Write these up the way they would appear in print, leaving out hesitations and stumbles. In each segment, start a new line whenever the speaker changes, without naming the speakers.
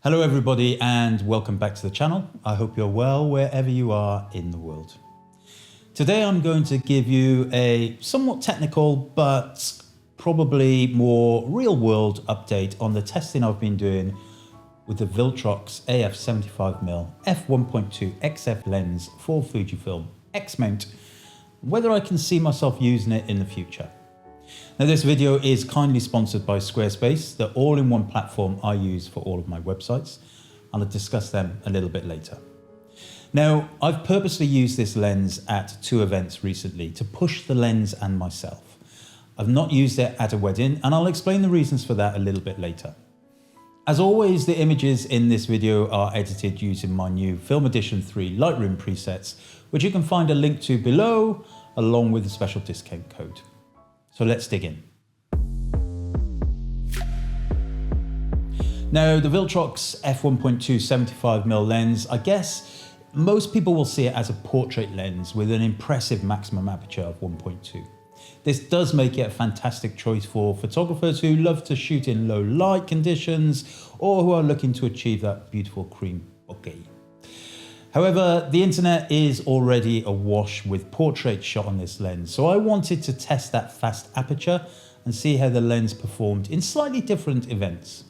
Hello everybody and welcome back to the channel. I hope you're well wherever you are in the world. Today I'm going to give you a somewhat technical but probably more real world update on the testing I've been doing with the Viltrox AF75mm F1.2 XF lens for Fujifilm X-mount, whether I can see myself using it in the future. Now this video is kindly sponsored by Squarespace, the all-in-one platform I use for all of my websites, and I'll discuss them a little bit later. Now I've purposely used this lens at two events recently to push the lens and myself. I've not used it at a wedding and I'll explain the reasons for that a little bit later. As always, the images in this video are edited using my new Film Edition 3 Lightroom presets, which you can find a link to below along with a special discount code. So let's dig in. Now the Viltrox F1.2 75mm lens, I guess most people will see it as a portrait lens with an impressive maximum aperture of 1.2. This does make it a fantastic choice for photographers who love to shoot in low light conditions or who are looking to achieve that beautiful cream bokeh. However, the internet is already awash with portraits shot on this lens, so I wanted to test that fast aperture and see how the lens performed in slightly different events.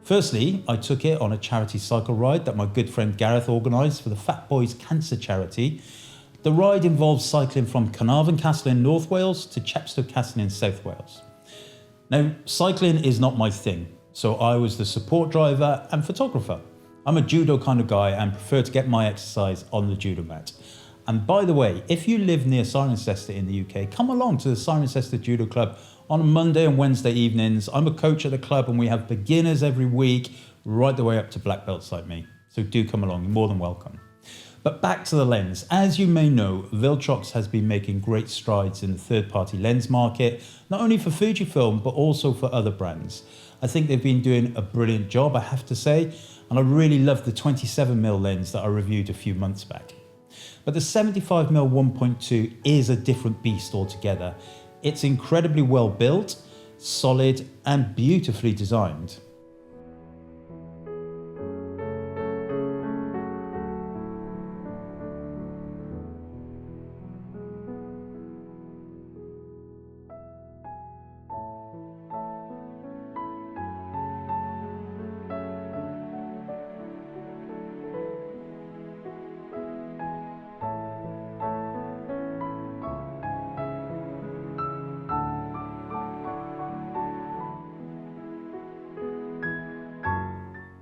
Firstly, I took it on a charity cycle ride that my good friend Gareth organised for the Fat Boys Cancer charity. The ride involves cycling from Carnarvon Castle in North Wales to Chepstow Castle in South Wales. Now, cycling is not my thing, so I was the support driver and photographer. I'm a judo kind of guy and prefer to get my exercise on the judo mat. And by the way, if you live near Cirencester in the UK, come along to the Cirencester Judo Club on Monday and Wednesday evenings. I'm a coach at the club and we have beginners every week, right the way up to black belts like me. So do come along, you're more than welcome. But back to the lens. As you may know, Viltrox has been making great strides in the third-party lens market, not only for Fujifilm, but also for other brands. I think they've been doing a brilliant job, I have to say, and I really love the 27mm lens that I reviewed a few months back. But the 75mm 1.2 is a different beast altogether. It's incredibly well built, solid, and beautifully designed.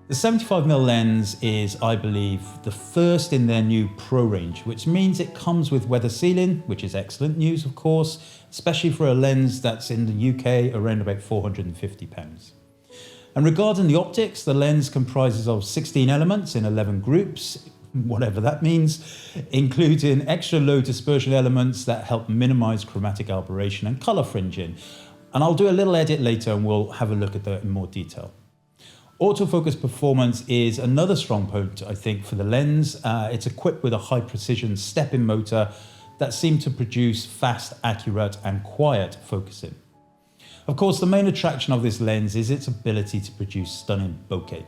The 75mm lens is, I believe, the first in their new Pro range, which means it comes with weather sealing, which is excellent news, of course, especially for a lens that's in the UK around about £450. And regarding the optics, the lens comprises of 16 elements in 11 groups, whatever that means, including extra low dispersion elements that help minimize chromatic aberration and color fringing. And I'll do a little edit later and we'll have a look at that in more detail. Autofocus performance is another strong point, I think, for the lens. It's equipped with a high precision step-in motor that seems to produce fast, accurate and quiet focusing. Of course, the main attraction of this lens is its ability to produce stunning bokeh.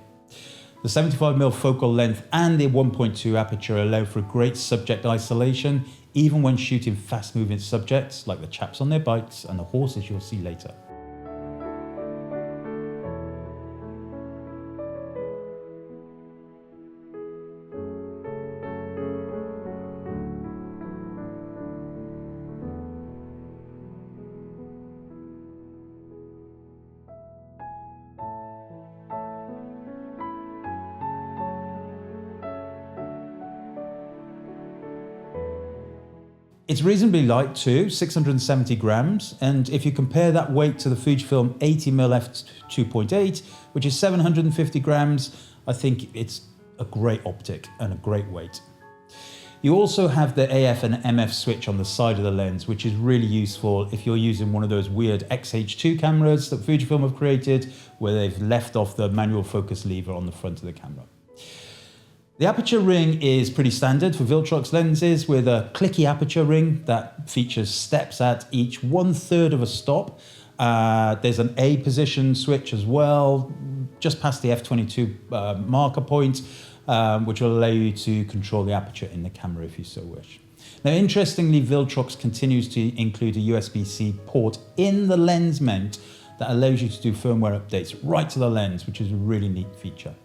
The 75mm focal length and the 1.2 aperture allow for great subject isolation, even when shooting fast-moving subjects like the chaps on their bikes and the horses you'll see later. It's reasonably light too, 670 grams, and if you compare that weight to the Fujifilm 80mm F2.8, which is 750 grams, I think it's a great optic and a great weight. You also have the AF and MF switch on the side of the lens, which is really useful if you're using one of those weird XH2 cameras that Fujifilm have created, where they've left off the manual focus lever on the front of the camera. The aperture ring is pretty standard for Viltrox lenses, with a clicky aperture ring that features steps at each 1/3 of a stop There's an A position switch as well, just past the f/22 marker point, which will allow you to control the aperture in the camera if you so wish. Now, interestingly, Viltrox continues to include a USB-C port in the lens mount that allows you to do firmware updates right to the lens, which is a really neat feature.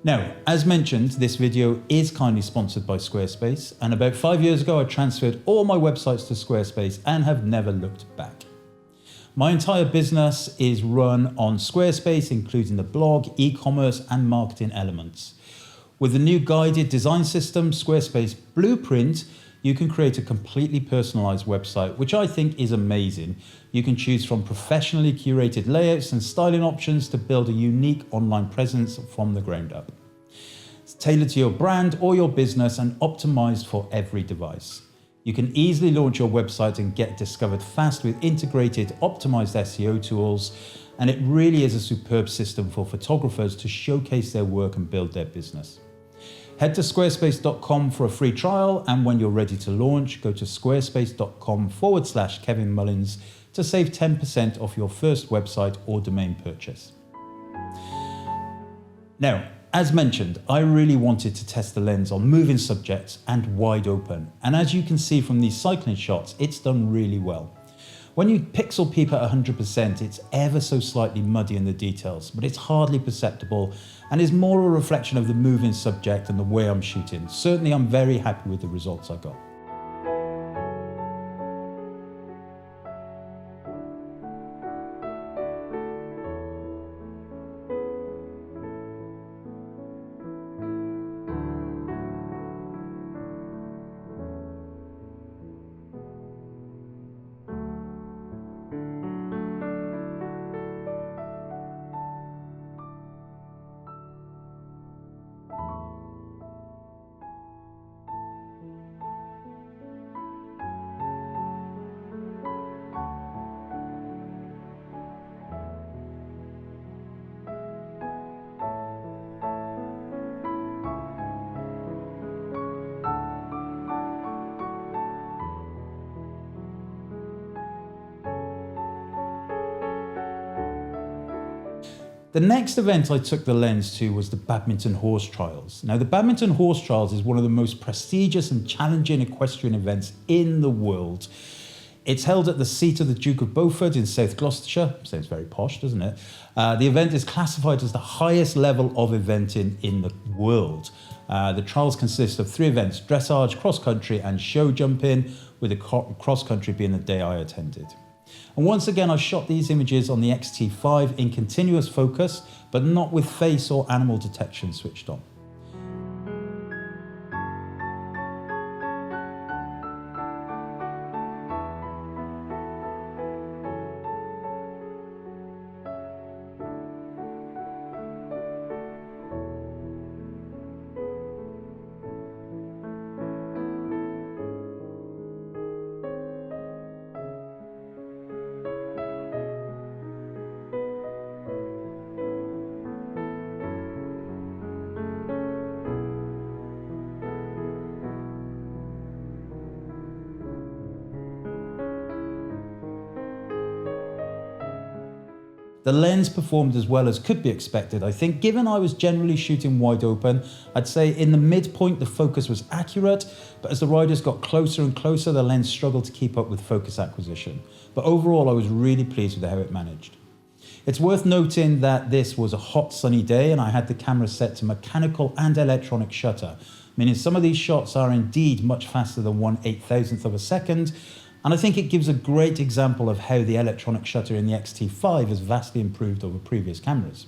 Now, as mentioned, this video is kindly sponsored by Squarespace, and about 5 years ago I transferred all my websites to Squarespace and have never looked back. My entire business is run on Squarespace, including the blog, e-commerce and marketing elements. With the new guided design system, Squarespace Blueprint, you can create a completely personalized website, which I think is amazing. You can choose from professionally curated layouts and styling options to build a unique online presence from the ground up. It's tailored to your brand or your business and optimized for every device. You can easily launch your website and get discovered fast with integrated, optimized SEO tools, and it really is a superb system for photographers to showcase their work and build their business. Head to squarespace.com for a free trial, and when you're ready to launch, go to squarespace.com/Kevin Mullins to save 10% off your first website or domain purchase. Now, as mentioned, I really wanted to test the lens on moving subjects and wide open, and as you can see from these cycling shots, it's done really well. When you pixel peep at 100%, it's ever so slightly muddy in the details, but it's hardly perceptible and is more a reflection of the moving subject and the way I'm shooting. Certainly, I'm very happy with the results I got. The next event I took the lens to was the Badminton Horse Trials. Now, the Badminton Horse Trials is one of the most prestigious and challenging equestrian events in the world. It's held at the seat of the Duke of Beaufort in South Gloucestershire. Sounds very posh, doesn't it? The event is classified as the highest level of eventing in the world. The trials consist of 3 events: dressage, cross-country and show jumping, with the cross-country being the day I attended. And once again, I shot these images on the X-T5 in continuous focus, but not with face or animal detection switched on. The lens performed as well as could be expected, I think. Given I was generally shooting wide open, I'd say in the midpoint the focus was accurate, but as the riders got closer and closer, the lens struggled to keep up with focus acquisition. But overall, I was really pleased with how it managed. It's worth noting that this was a hot sunny day and I had the camera set to mechanical and electronic shutter, meaning some of these shots are indeed much faster than 1/8,000th of a second. And I think it gives a great example of how the electronic shutter in the X-T5 has vastly improved over previous cameras.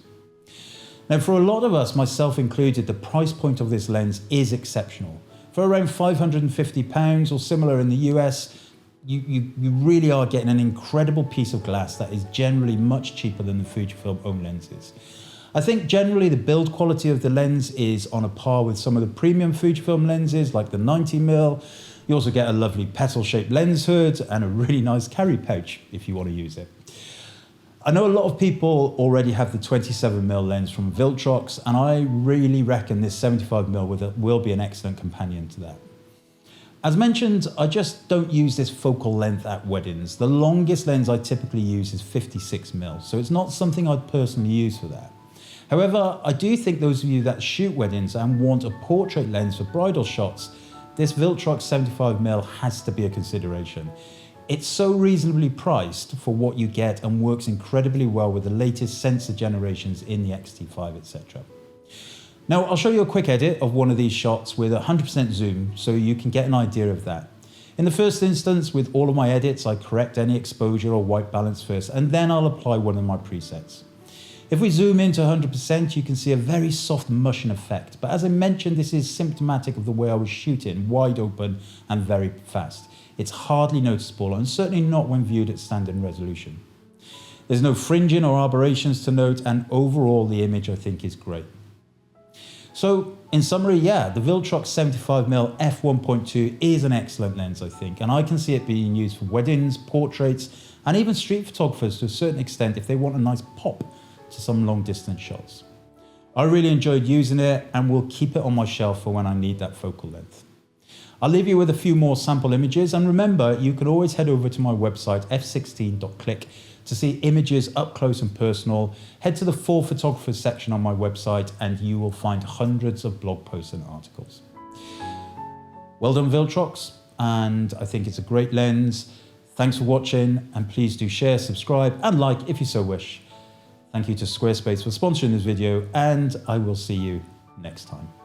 Now, for a lot of us, myself included, the price point of this lens is exceptional. For around £550 or similar in the US, you really are getting an incredible piece of glass that is generally much cheaper than the Fujifilm own lenses. I think generally the build quality of the lens is on a par with some of the premium Fujifilm lenses like the 90mm. You also get a lovely petal-shaped lens hood and a really nice carry pouch if you want to use it. I know a lot of people already have the 27mm lens from Viltrox, and I really reckon this 75mm will be an excellent companion to that. As mentioned, I just don't use this focal length at weddings. The longest lens I typically use is 56mm, so it's not something I'd personally use for that. However, I do think those of you that shoot weddings and want a portrait lens for bridal shots, this Viltrox 75mm has to be a consideration. It's so reasonably priced for what you get and works incredibly well with the latest sensor generations in the X-T5, etc. Now, I'll show you a quick edit of one of these shots with 100% zoom so you can get an idea of that. In the first instance, with all of my edits, I correct any exposure or white balance first, and then I'll apply one of my presets. If we zoom into 100%, you can see a very soft mushing effect. But as I mentioned, this is symptomatic of the way I was shooting, wide open and very fast. It's hardly noticeable, and certainly not when viewed at standard resolution. There's no fringing or aberrations to note, and overall the image I think is great. So in summary, yeah, the Viltrox 75mm F1.2 is an excellent lens, I think, and I can see it being used for weddings, portraits, and even street photographers to a certain extent if they want a nice pop to some long distance shots. I really enjoyed using it and will keep it on my shelf for when I need that focal length. I'll leave you with a few more sample images, and remember, you can always head over to my website f16.click to see images up close and personal. Head to the For Photographers section on my website and you will find hundreds of blog posts and articles. Well done, Viltrox, and I think it's a great lens. Thanks for watching, and please do share, subscribe and like if you so wish. Thank you to Squarespace for sponsoring this video, and I will see you next time.